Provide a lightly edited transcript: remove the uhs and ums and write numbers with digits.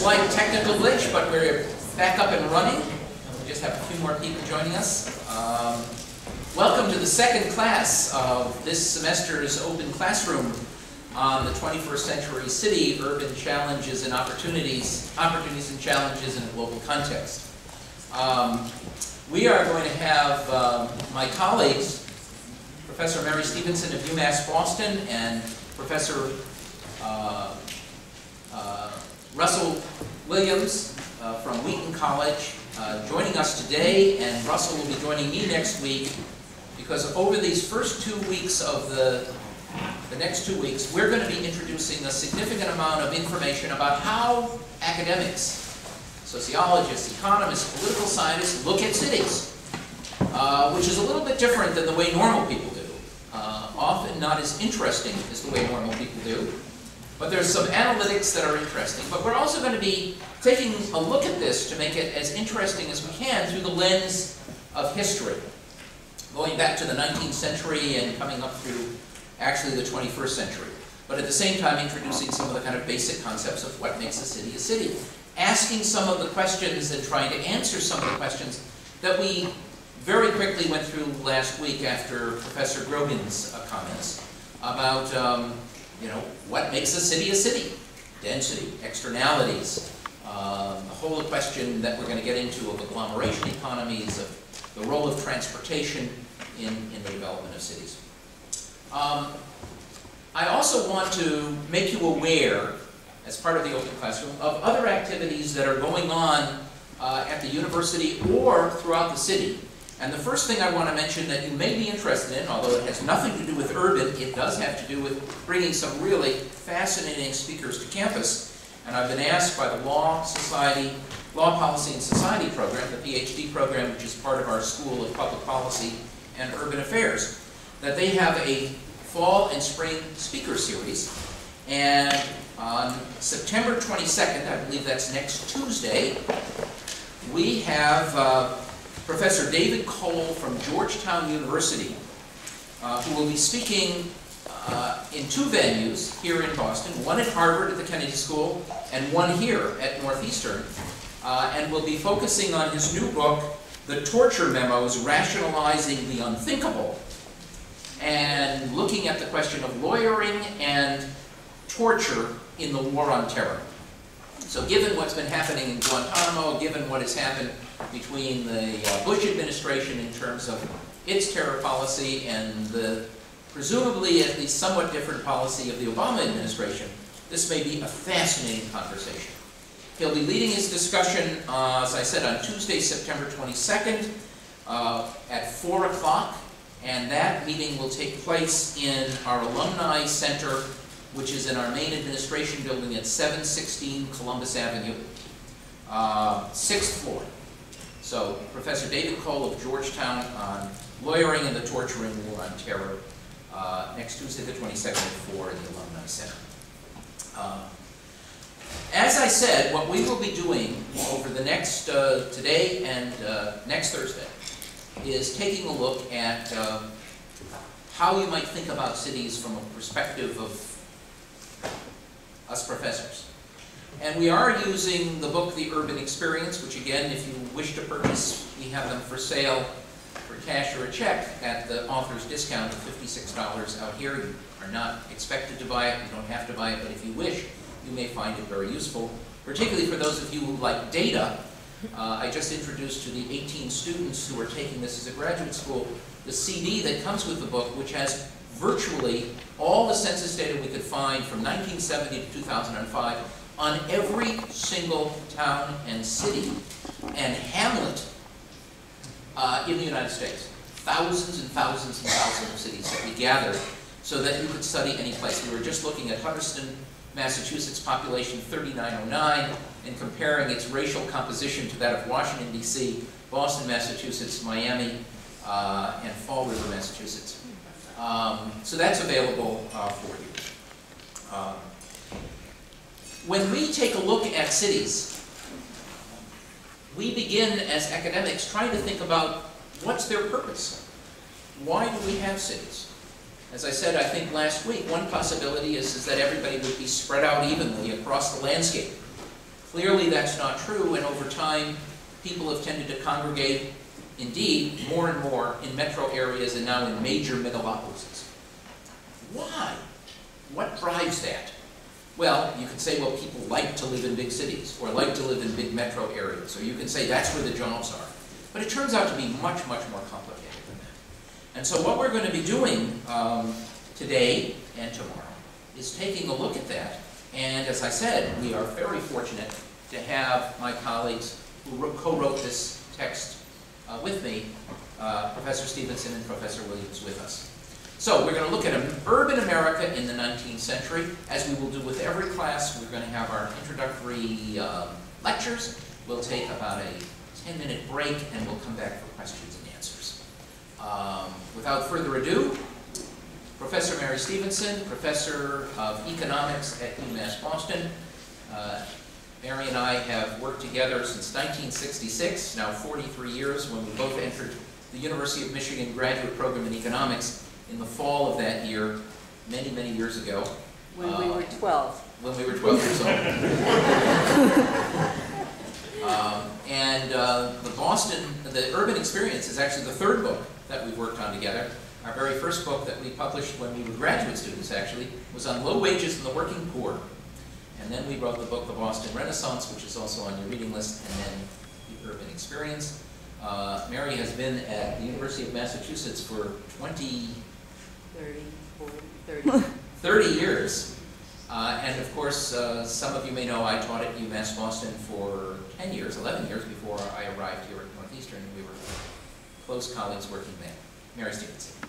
slight technical glitch, but we're back up and running. We just have a few more people joining us. Welcome to the second class of this semester's open classroom on the 21st century city, urban challenges and opportunities and challenges in a global context. We are going to have my colleagues, Professor Mary Stevenson of UMass Boston and Professor Russell Williams from Wheaton College joining us today, and Russell will be joining me next week because over these first 2 weeks of the next 2 weeks, we're going to be introducing a significant amount of information about how academics, sociologists, economists, political scientists look at cities, which is a little bit different than the way normal people do. Often not as interesting as the way normal people do, but there's some analytics that are interesting. But we're also going to be taking a look at this to make it as interesting as we can through the lens of history, going back to the 19th century and coming up through actually the 21st century. But at the same time introducing some of the kind of basic concepts of what makes a city, asking some of the questions and trying to answer some of the questions that we very quickly went through last week after Professor Grogan's comments about what makes a city, density, externalities, the whole question that we're going to get into of agglomeration economies, of the role of transportation in the development of cities. I also want to make you aware, as part of the open classroom, of other activities that are going on at the university or throughout the city. And the first thing I want to mention that you may be interested in, although it has nothing to do with urban, it does have to do with bringing some really fascinating speakers to campus. And I've been asked by the Law Policy and Society program, the PhD program, which is part of our School of Public Policy and Urban Affairs, that they have a fall and spring speaker series. And on September 22nd, I believe that's next Tuesday, we have Professor David Cole from Georgetown University, who will be speaking in two venues here in Boston, one at Harvard at the Kennedy School and one here at Northeastern, and will be focusing on his new book, The Torture Memos, Rationalizing the Unthinkable, and looking at the question of lawyering and torture in the War on Terror. So given what's been happening in Guantanamo, given what has happened between the Bush administration in terms of its terror policy and the presumably at least somewhat different policy of the Obama administration, this may be a fascinating conversation. He'll be leading his discussion, as I said, on Tuesday, September 22nd at 4 o'clock, and that meeting will take place in our Alumni Center, which is in our main administration building at 716 Columbus Avenue, 6th floor. So Professor David Cole of Georgetown on lawyering and the torturing war on terror, next Tuesday the 22nd at 4 in the Alumni Center. As I said, what we will be doing over the next, today and next Thursday, is taking a look at how you might think about cities from a perspective of us professors. And we are using the book, The Urban Experience, which again, if you wish to purchase, we have them for sale for cash or a check at the author's discount of $56 out here. You are not expected to buy it, you don't have to buy it, but if you wish, you may find it very useful, particularly for those of you who like data. I just introduced to the 18 students who are taking this as a graduate school the CD that comes with the book, which has virtually all the census data we could find from 1970 to 2005 on every single town and city and hamlet in the United States. Thousands and thousands and thousands of cities that we gathered so that you could study any place. We were just looking at Hubbardston, Massachusetts, population 3909, and comparing its racial composition to that of Washington, D.C., Boston, Massachusetts, Miami, and Fall River, Massachusetts. So that's available for you. When we take a look at cities, we begin as academics trying to think about what's their purpose. Why do we have cities? As I said, I think last week, one possibility is that everybody would be spread out evenly across the landscape. Clearly that's not true, and over time people have tended to congregate, indeed, more and more in metro areas and now in major megalopolises. Why? What drives that? Well, you could say, well, people like to live in big cities, or like to live in big metro areas, or you can say that's where the jobs are. But it turns out to be much, much more complicated than that. And so what we're going to be doing today and tomorrow is taking a look at that. And as I said, we are very fortunate to have my colleagues who co-wrote this text with me, Professor Stevenson and Professor Williams, with us. So we're going to look at urban America in the 19th century. As we will do with every class, we're going to have our introductory lectures. We'll take about a 10-minute break, and we'll come back for questions and answers. Without further ado, Professor Mary Stevenson, Professor of Economics at UMass Boston. Mary and I have worked together since 1966, now 43 years, when we both entered the University of Michigan graduate program in economics in the fall of that year, many, many years ago. When we were 12. When we were 12 years old. The Urban Experience is actually the third book that we've worked on together. Our very first book that we published when we were graduate students, actually, was on low wages and the working poor. And then we wrote the book, The Boston Renaissance, which is also on your reading list, and then The Urban Experience. Mary has been at the University of Massachusetts for 30 years. And of course, some of you may know I taught at UMass Boston for 10 years, 11 years before I arrived here at Northeastern. We were close colleagues working there. Mary Stevenson.